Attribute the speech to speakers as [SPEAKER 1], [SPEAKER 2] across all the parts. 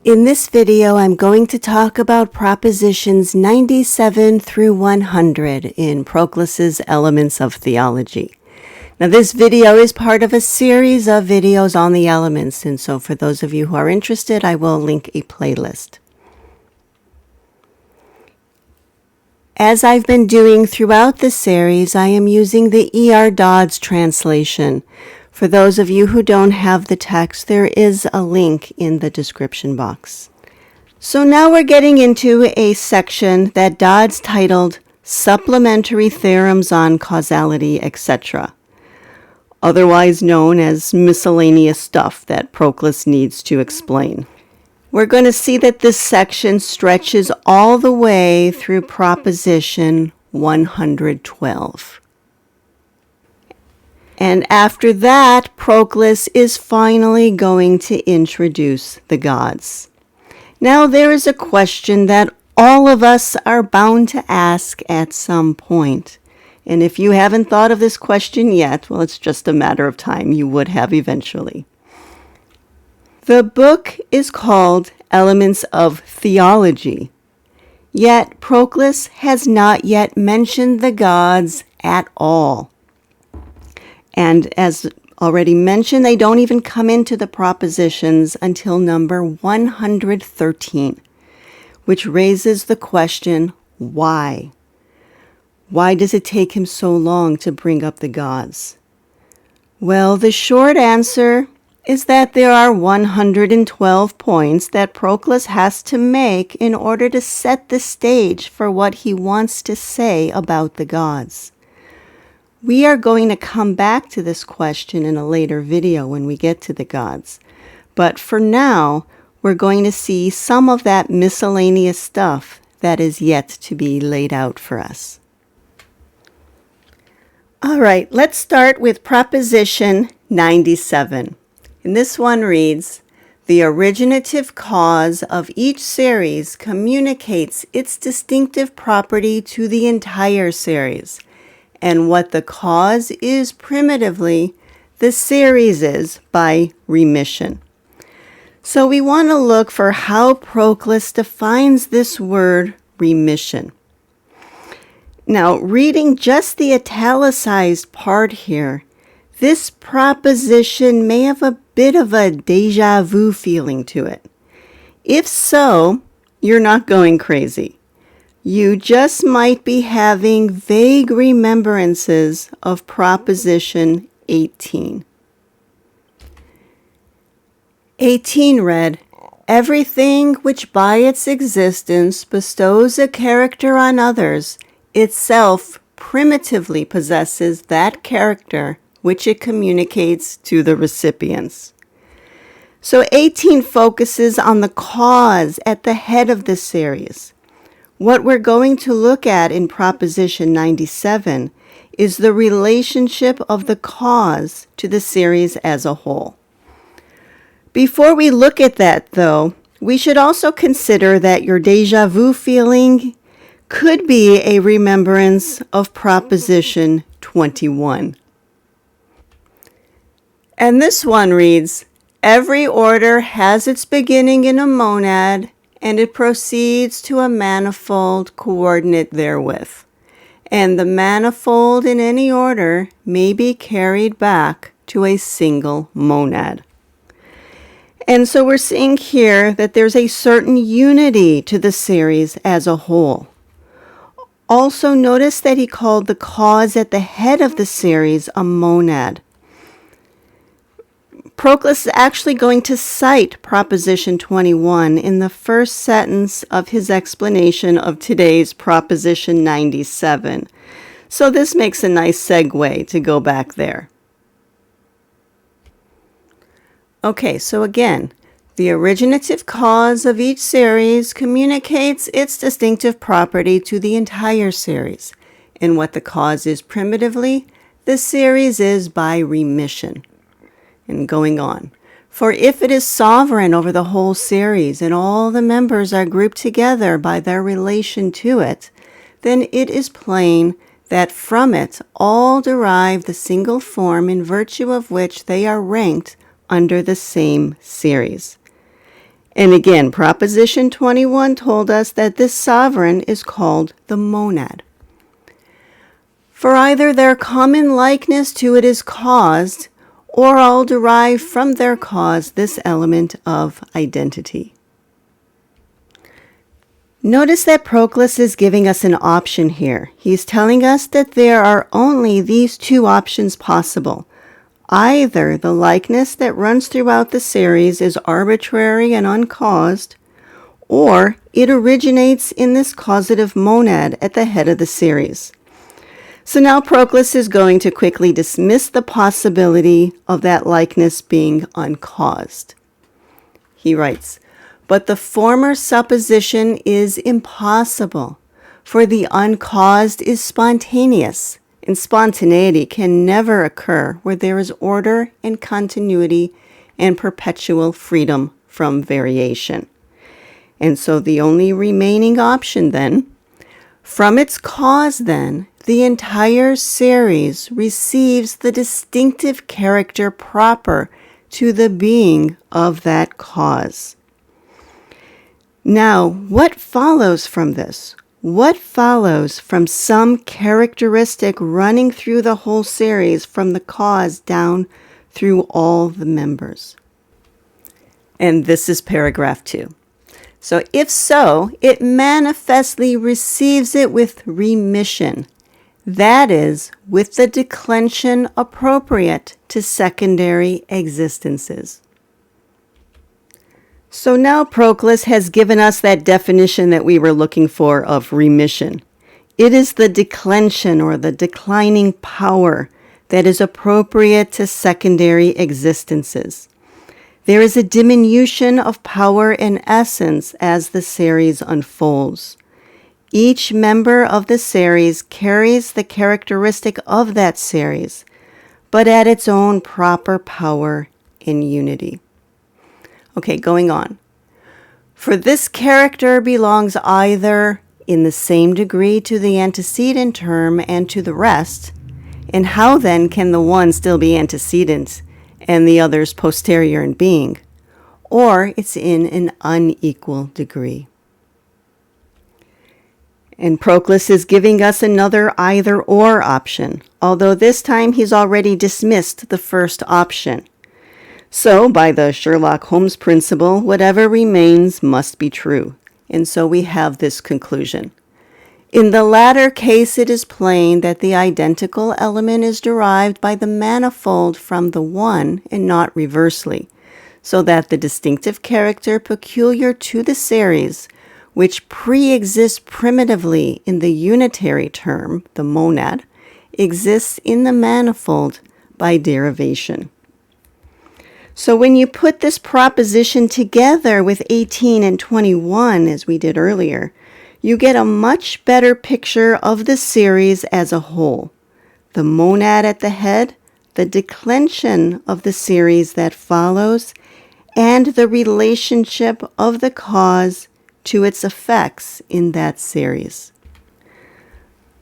[SPEAKER 1] In this video, I'm going to talk about propositions 97 through 100 in Proclus's Elements of Theology. Now, this video is part of a series of videos on the elements, and so for those of you who are interested, I will link a playlist. As I've been doing throughout the series, I am using the E.R. Dodds translation. For those of you who don't have the text, there is a link in the description box. So now we're getting into a section that Dodds titled Supplementary Theorems on Causality, etc., otherwise known as miscellaneous stuff that Proclus needs to explain. We're going to see that this section stretches all the way through proposition 112. And after that, Proclus is finally going to introduce the gods. Now, there is a question that all of us are bound to ask at some point. And if you haven't thought of this question yet, well, it's just a matter of time. You would have eventually. The book is called Elements of Theology, yet Proclus has not yet mentioned the gods at all. And as already mentioned, they don't even come into the propositions until number 113, which raises the question, why? Why does it take him so long to bring up the gods? Well, the short answer is that there are 112 points that Proclus has to make in order to set the stage for what he wants to say about the gods. We are going to come back to this question in a later video when we get to the gods. But for now, we're going to see some of that miscellaneous stuff that is yet to be laid out for us. All right, let's start with proposition 97. And this one reads, the originative cause of each series communicates its distinctive property to the entire series. And what the cause is primitively, the series is by remission. So we want to look for how Proclus defines this word remission. Now, reading just the italicized part here, this proposition may have a bit of a déjà vu feeling to it. If so, you're not going crazy. You just might be having vague remembrances of Proposition 18. 18 read, everything which by its existence bestows a character on others, itself primitively possesses that character which it communicates to the recipients. So 18 focuses on the cause at the head of the series. What we're going to look at in Proposition 97 is the relationship of the cause to the series as a whole. Before we look at that, though, we should also consider that your déjà vu feeling could be a remembrance of Proposition 21. And this one reads, every order has its beginning in a monad, and it proceeds to a manifold coordinate therewith. And the manifold in any order may be carried back to a single monad. And so we're seeing here that there's a certain unity to the series as a whole. Also notice that he called the cause at the head of the series a monad. Proclus is actually going to cite Proposition 21 in the first sentence of his explanation of today's Proposition 97. So this makes a nice segue to go back there. Okay, so again, the originative cause of each series communicates its distinctive property to the entire series. And what the cause is primitively, the series is by remission. And going on. For if it is sovereign over the whole series and all the members are grouped together by their relation to it, then it is plain that from it all derive the single form in virtue of which they are ranked under the same series. And again, Proposition 21 told us that this sovereign is called the monad. For either their common likeness to it is caused, or all derive from their cause this element of identity. Notice that Proclus is giving us an option here. He's telling us that there are only these two options possible. Either the likeness that runs throughout the series is arbitrary and uncaused, or it originates in this causative monad at the head of the series. So now Proclus is going to quickly dismiss the possibility of that likeness being uncaused. He writes, "But the former supposition is impossible, for the uncaused is spontaneous, and spontaneity can never occur where there is order and continuity and perpetual freedom from variation." And so the only remaining option then, from its cause then, the entire series receives the distinctive character proper to the being of that cause. Now, what follows from this? What follows from some characteristic running through the whole series from the cause down through all the members? And this is paragraph 2. So if so, it manifestly receives it with remission. That is, with the declension appropriate to secondary existences. So now Proclus has given us that definition that we were looking for of remission. It is the declension or the declining power that is appropriate to secondary existences. There is a diminution of power and essence as the series unfolds. Each member of the series carries the characteristic of that series, but at its own proper power and unity. Okay, going on. For this character belongs either in the same degree to the antecedent term and to the rest, and how then can the one still be antecedent and the others posterior in being, or it's in an unequal degree. And Proclus is giving us another either-or option, although this time he's already dismissed the first option. So, by the Sherlock Holmes principle, whatever remains must be true. And so we have this conclusion. In the latter case, it is plain that the identical element is derived by the manifold from the one and not reversely, so that the distinctive character peculiar to the series, which pre-exists primitively in the unitary term, the monad, exists in the manifold by derivation. So when you put this proposition together with 18 and 21, as we did earlier, you get a much better picture of the series as a whole. The monad at the head, the declension of the series that follows, and the relationship of the cause to its effects in that series.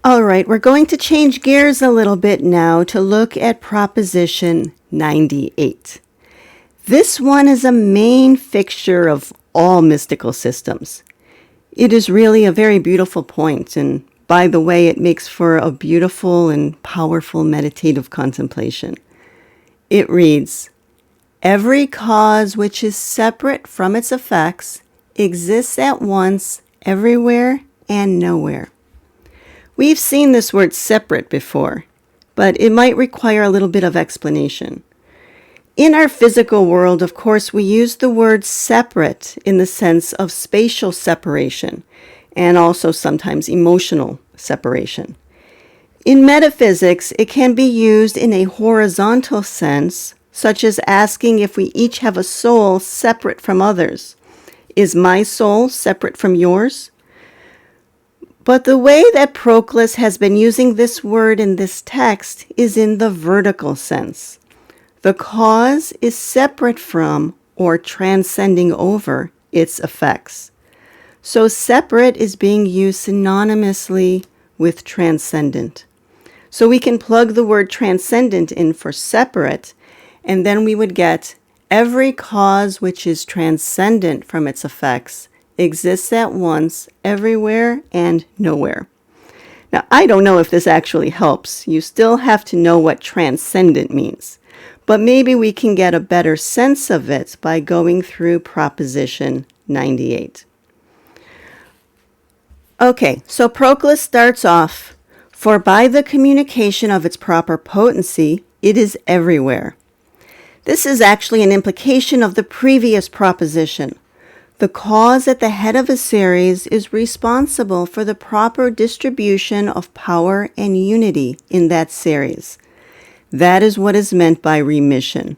[SPEAKER 1] All right, we're going to change gears a little bit now to look at Proposition 98. This one is a main fixture of all mystical systems. It is really a very beautiful point, and by the way, it makes for a beautiful and powerful meditative contemplation. It reads, "Every cause which is separate from its effects exists at once, everywhere, and nowhere." We've seen this word separate before, but it might require a little bit of explanation. In our physical world, of course, we use the word separate in the sense of spatial separation and also sometimes emotional separation. In metaphysics, it can be used in a horizontal sense, such as asking if we each have a soul separate from others. Is my soul separate from yours? But the way that Proclus has been using this word in this text is in the vertical sense. The cause is separate from or transcending over its effects. So separate is being used synonymously with transcendent. So we can plug the word transcendent in for separate, and then we would get Every cause which is transcendent from its effects exists at once, everywhere, and nowhere. Now, I don't know if this actually helps. You still have to know what transcendent means. But maybe we can get a better sense of it by going through Proposition 98. Okay, so Proclus starts off, "For by the communication of its proper potency, it is everywhere." This is actually an implication of the previous proposition. The cause at the head of a series is responsible for the proper distribution of power and unity in that series. That is what is meant by remission.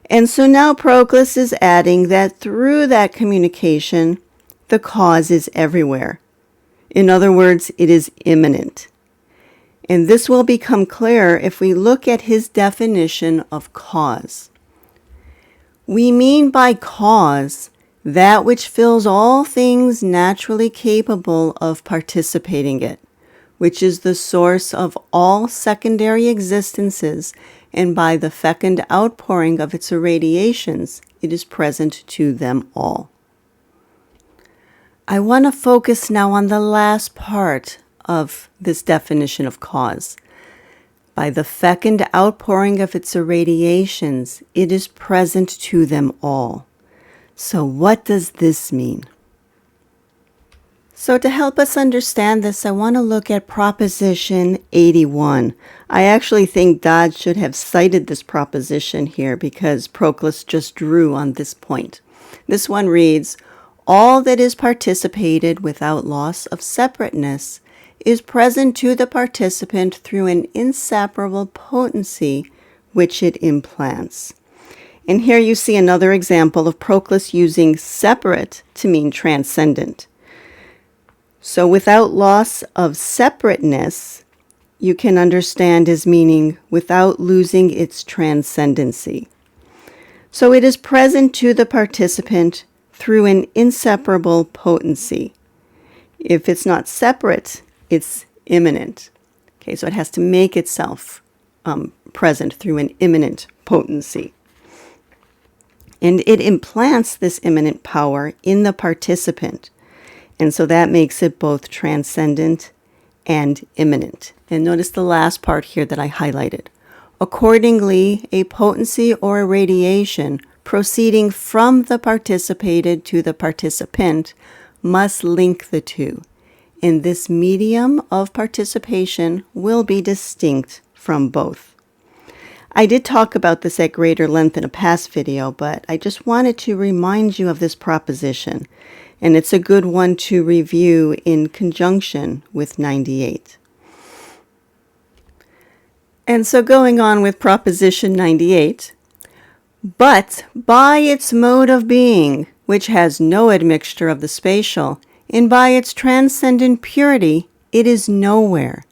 [SPEAKER 1] And so now Proclus is adding that through that communication, the cause is everywhere. In other words, it is immanent. And this will become clearer if we look at his definition of cause. We mean by cause that which fills all things naturally capable of participating it, which is the source of all secondary existences, and by the fecund outpouring of its irradiations, it is present to them all. I want to focus now on the last part of this definition of cause. By the fecund outpouring of its irradiations, it is present to them all. So what does this mean? So to help us understand this, I want to look at Proposition 81. I actually think Dodd should have cited this proposition here because Proclus just drew on this point. This one reads, "All that is participated without loss of separateness is present to the participant through an inseparable potency which it implants." And here you see another example of Proclus using separate to mean transcendent. So without loss of separateness, you can understand as meaning without losing its transcendency. So it is present to the participant through an inseparable potency. If it's not separate, it's immanent. Okay, so it has to make itself present through an immanent potency. And it implants this immanent power in the participant. And so that makes it both transcendent and immanent. And notice the last part here that I highlighted. Accordingly, a potency or a radiation proceeding from the participated to the participant must link the two. And this medium of participation will be distinct from both. I did talk about this at greater length in a past video, but I just wanted to remind you of this proposition, and it's a good one to review in conjunction with 98. And so going on with Proposition 98, "But by its mode of being, which has no admixture of the spatial, and by its transcendent purity, it is nowhere.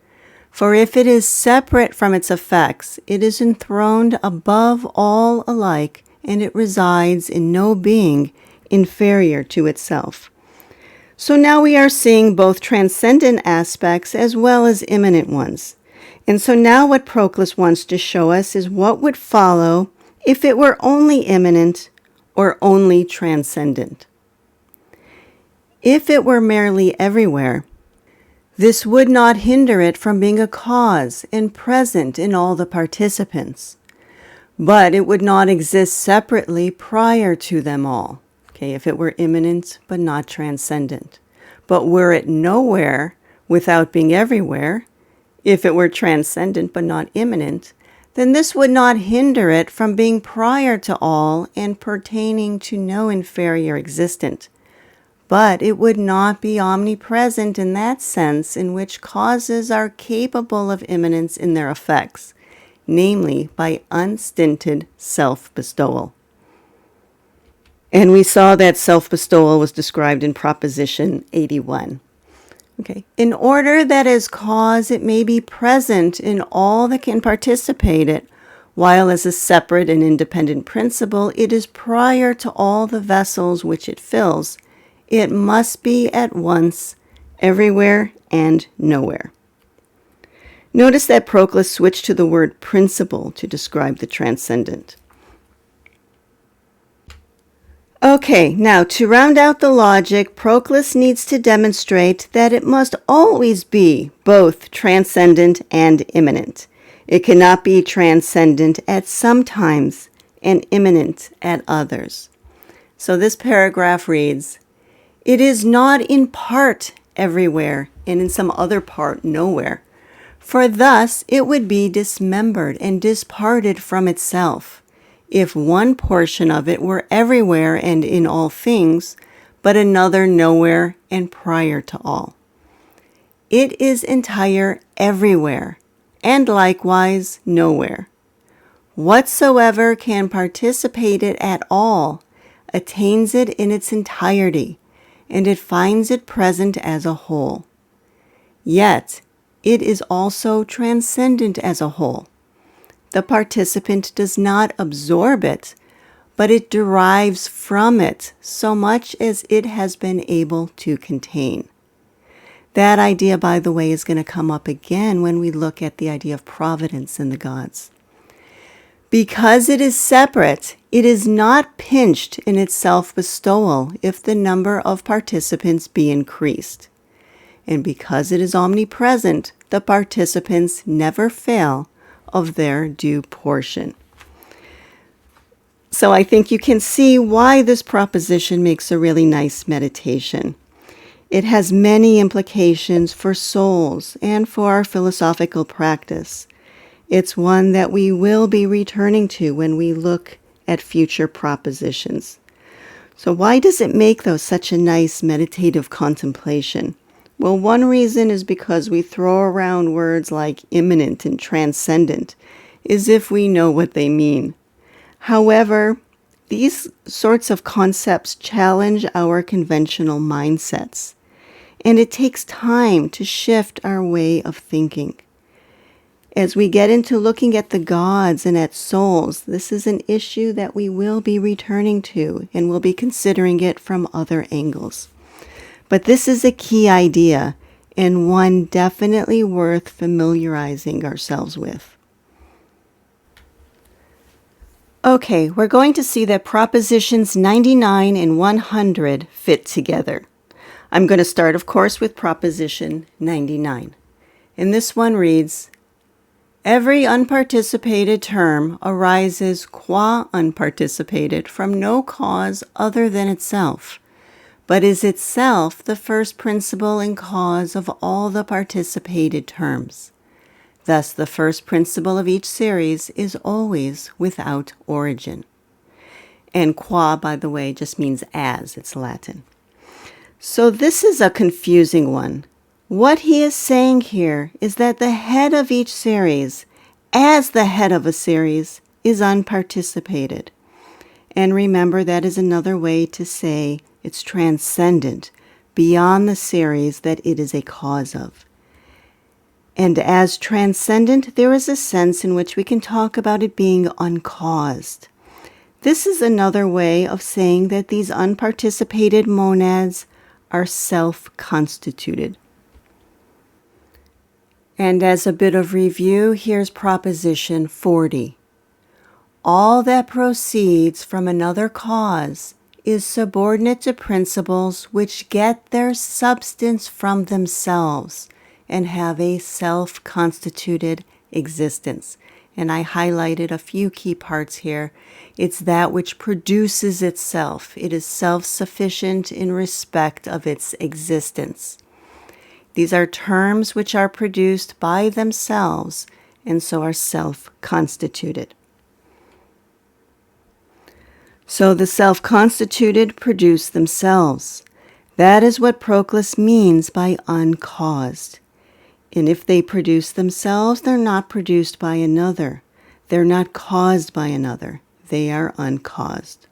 [SPEAKER 1] For if it is separate from its effects, it is enthroned above all alike, and it resides in no being inferior to itself." So now we are seeing both transcendent aspects as well as immanent ones. And so now what Proclus wants to show us is what would follow if it were only immanent or only transcendent. If it were merely everywhere, this would not hinder it from being a cause and present in all the participants, but it would not exist separately prior to them all. Okay, if it were immanent but not transcendent. But were it nowhere without being everywhere, if it were transcendent but not immanent, then this would not hinder it from being prior to all and pertaining to no inferior existent. But it would not be omnipresent in that sense in which causes are capable of immanence in their effects, namely by unstinted self-bestowal. And we saw that self-bestowal was described in Proposition 81. Okay. In order that as cause it may be present in all that can participate it, while as a separate and independent principle it is prior to all the vessels which it fills, it must be at once everywhere and nowhere. Notice that Proclus switched to the word principle to describe the transcendent. Okay, now to round out the logic, Proclus needs to demonstrate that it must always be both transcendent and immanent. It cannot be transcendent at some times and immanent at others. So this paragraph reads, "It is not in part everywhere and in some other part nowhere, for thus it would be dismembered and disparted from itself, if one portion of it were everywhere and in all things, but another nowhere and prior to all. It is entire everywhere, and likewise nowhere. Whatsoever can participate it at all attains it in its entirety, and it finds it present as a whole. Yet it is also transcendent as a whole. The participant does not absorb it, but it derives from it so much as it has been able to contain." That idea, by the way, is going to come up again when we look at the idea of providence in the gods. Because it is separate, it is not pinched in its self-bestowal if the number of participants be increased. And because it is omnipresent, the participants never fail of their due portion. So I think you can see why this proposition makes a really nice meditation. It has many implications for souls and for our philosophical practice. It's one that we will be returning to when we look at future propositions. So why does it make, though, such a nice meditative contemplation? Well, one reason is because we throw around words like immanent and transcendent as if we know what they mean. However, these sorts of concepts challenge our conventional mindsets, and it takes time to shift our way of thinking. As we get into looking at the gods and at souls, this is an issue that we will be returning to, and we'll be considering it from other angles. But this is a key idea, and one definitely worth familiarizing ourselves with. Okay, we're going to see that propositions 99 and 100 fit together. I'm going to start, of course, with proposition 99. And this one reads, "Every unparticipated term arises qua unparticipated from no cause other than itself, but is itself the first principle and cause of all the participated terms. Thus, the first principle of each series is always without origin." And qua, by the way, just means as. It's Latin. So this is a confusing one. What he is saying here is that the head of each series, as the head of a series, is unparticipated. And remember, that is another way to say it's transcendent, beyond the series that it is a cause of. And as transcendent, there is a sense in which we can talk about it being uncaused. This is another way of saying that these unparticipated monads are self-constituted. And as a bit of review, here's proposition 40. All that proceeds from another cause is subordinate to principles which get their substance from themselves and have a self-constituted existence. And I highlighted a few key parts here. It's that which produces itself. It is self-sufficient in respect of its existence. These are terms which are produced by themselves and so are self-constituted. So the self-constituted produce themselves. That is what Proclus means by uncaused. And if they produce themselves, they're not produced by another. They're not caused by another. They are uncaused.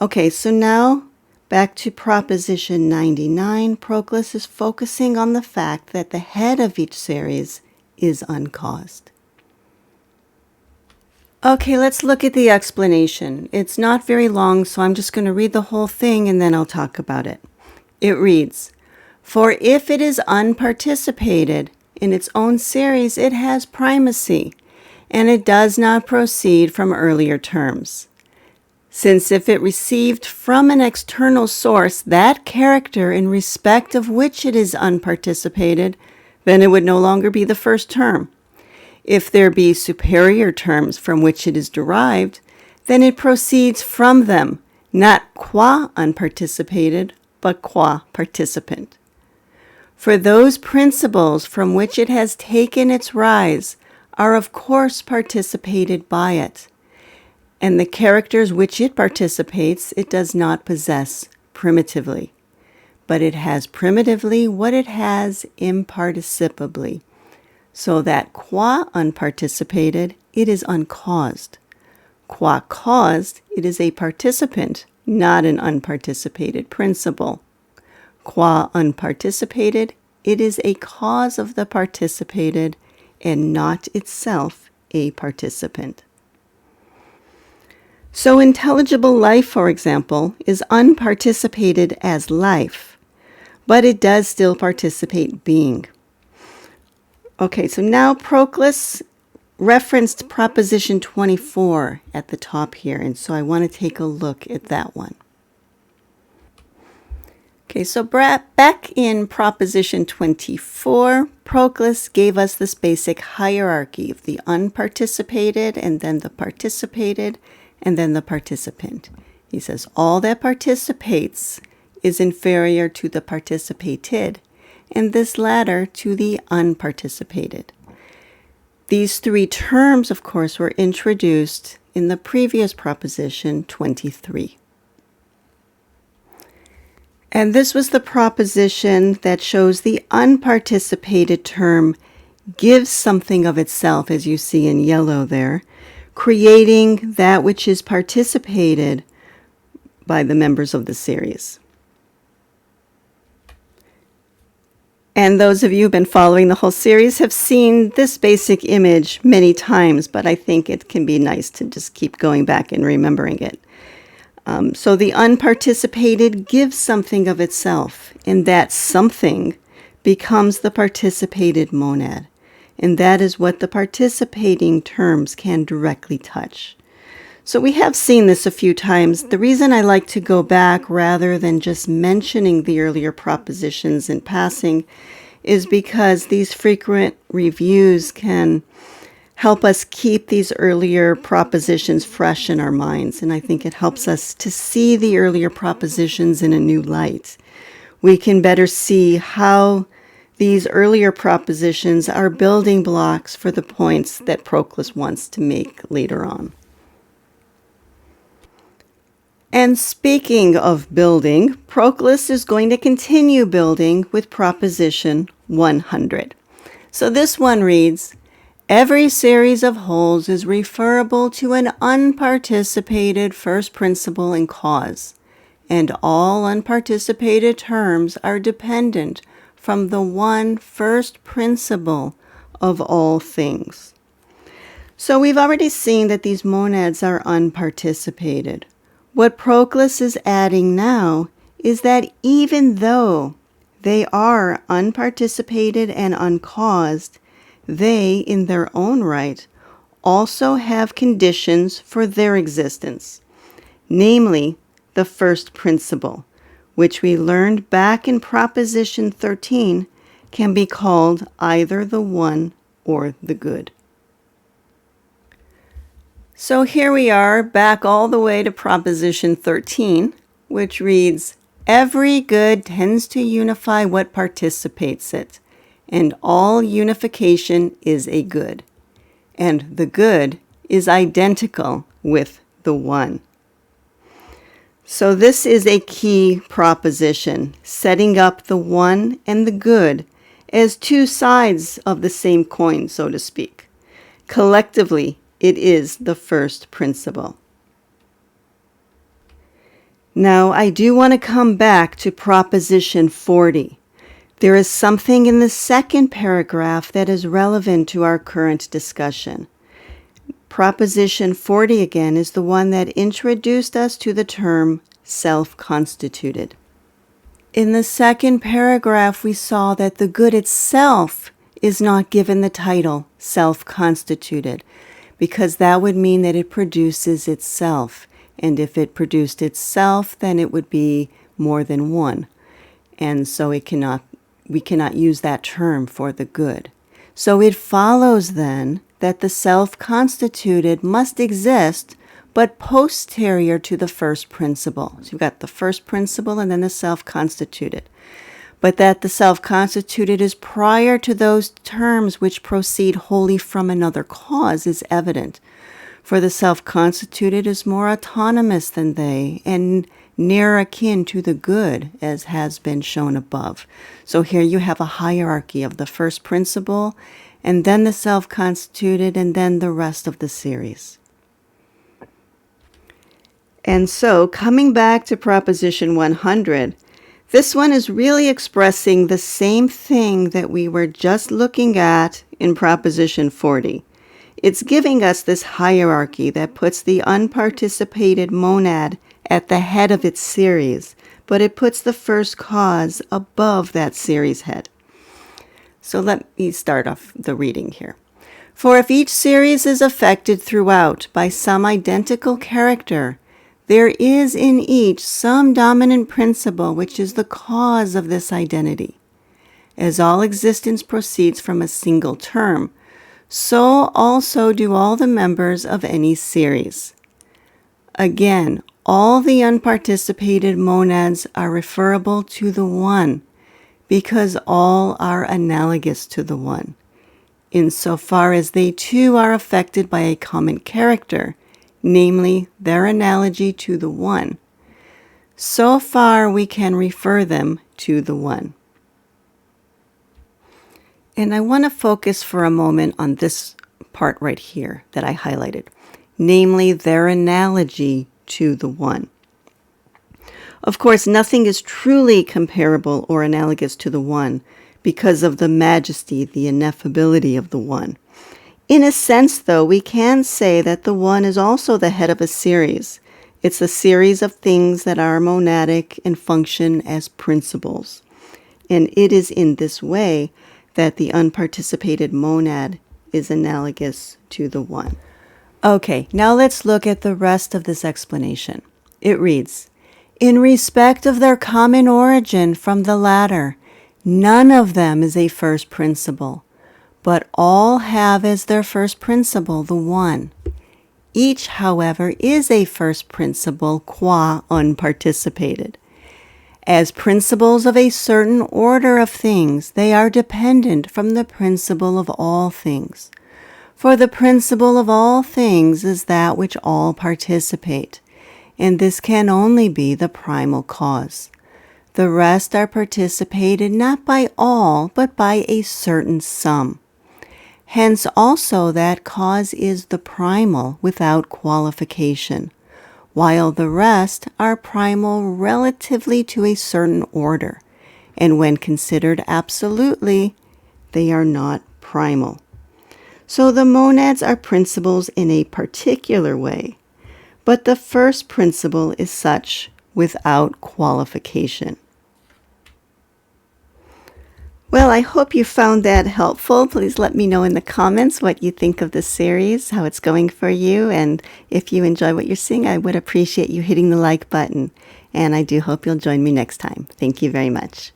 [SPEAKER 1] Okay, so now back to proposition 99. Proclus is focusing on the fact that the head of each series is uncaused. Okay, let's look at the explanation. It's not very long, so I'm just going to read the whole thing and then I'll talk about it. It reads, "For if it is unparticipated in its own series, it has primacy, and it does not proceed from earlier terms. since if it received from an external source that character in respect of which it is unparticipated, then it would no longer be the first term. If there be superior terms from which it is derived, then it proceeds from them, not qua unparticipated, but qua participant. For those principles from which it has taken its rise are of course participated by it, and the characters which it participates it does not possess primitively, but it has primitively what it has imparticipably, so that qua unparticipated it is uncaused. Qua caused, it is a participant, not an unparticipated principle. Qua unparticipated, it is a cause of the participated and not itself a participant. So intelligible life, for example, is unparticipated as life, but it does still participate being. Okay, so now Proclus referenced Proposition 24 at the top here, and so I want to take a look at that one. Okay, so back in Proposition 24, Proclus gave us this basic hierarchy of the unparticipated, and then the participated, and then the participant. He says all that participates is inferior to the participated, and this latter to the unparticipated. These three terms, of course, were introduced in the previous Proposition 23. And this was the proposition that shows the unparticipated term gives something of itself, as you see in yellow there, creating that which is participated by the members of the series. And those of you who've been following the whole series have seen this basic image many times, but I think it can be nice to just keep going back and remembering it. So the unparticipated gives something of itself, and that something becomes the participated monad. And that is what the participating terms can directly touch. So we have seen this a few times. The reason I like to go back rather than just mentioning the earlier propositions in passing is because these frequent reviews can help us keep these earlier propositions fresh in our minds. And I think it helps us to see the earlier propositions in a new light. We can better see how these earlier propositions are building blocks for the points that Proclus wants to make later on. And speaking of building, Proclus is going to continue building with Proposition 100. So this one reads, every series of wholes is referable to an unparticipated first principle and cause, and all unparticipated terms are dependent from the one first principle of all things. So we've already seen that these monads are unparticipated. What Proclus is adding now is that even though they are unparticipated and uncaused, they, in their own right, also have conditions for their existence, namely the first principle, which we learned back in Proposition 13 can be called either the one or the good. So here we are back all the way to Proposition 13, which reads, every good tends to unify what participates it, and all unification is a good, and the good is identical with the one. So this is a key proposition, setting up the one and the good as two sides of the same coin, so to speak. Collectively, it is the first principle. Now, I do want to come back to Proposition 40. There is something in the second paragraph that is relevant to our current discussion. Proposition 40 again is the one that introduced us to the term self-constituted. In the second paragraph, we saw that the good itself is not given the title self-constituted, because that would mean that it produces itself. And if it produced itself, then it would be more than one. And so we cannot use that term for the good. So it follows then that the self-constituted must exist, but posterior to the first principle. So you've got the first principle and then the self-constituted. But that the self-constituted is prior to those terms which proceed wholly from another cause is evident. For the self-constituted is more autonomous than they, and nearer akin to the good, as has been shown above. So here you have a hierarchy of the first principle, and then the self-constituted, and then the rest of the series. And so, coming back to Proposition 100, this one is really expressing the same thing that we were just looking at in Proposition 40. It's giving us this hierarchy that puts the unparticipated monad at the head of its series, but it puts the first cause above that series head. So let me start off the reading here. For if each series is affected throughout by some identical character, there is in each some dominant principle which is the cause of this identity. As all existence proceeds from a single term, so also do all the members of any series. Again, all the unparticipated monads are referable to the one, because all are analogous to the one, insofar as they too are affected by a common character, namely their analogy to the one. So far we can refer them to the one. And I want to focus for a moment on this part right here that I highlighted, namely their analogy to the one. Of course, nothing is truly comparable or analogous to the one because of the majesty, the ineffability of the one. In a sense, though, we can say that the one is also the head of a series. It's a series of things that are monadic and function as principles. And it is in this way that the unparticipated monad is analogous to the one. Okay, now let's look at the rest of this explanation. It reads, in respect of their common origin from the latter, none of them is a first principle, but all have as their first principle the one. Each, however, is a first principle qua unparticipated. As principles of a certain order of things, they are dependent from the principle of all things. For the principle of all things is that which all participate, and this can only be the primal cause. The rest are participated not by all, but by a certain sum. Hence also that cause is the primal without qualification, while the rest are primal relatively to a certain order, and when considered absolutely, they are not primal. So the monads are principles in a particular way, but the first principle is such without qualification. Well, I hope you found that helpful. Please let me know in the comments what you think of this series, how it's going for you, and if you enjoy what you're seeing, I would appreciate you hitting the like button. And I do hope you'll join me next time. Thank you very much.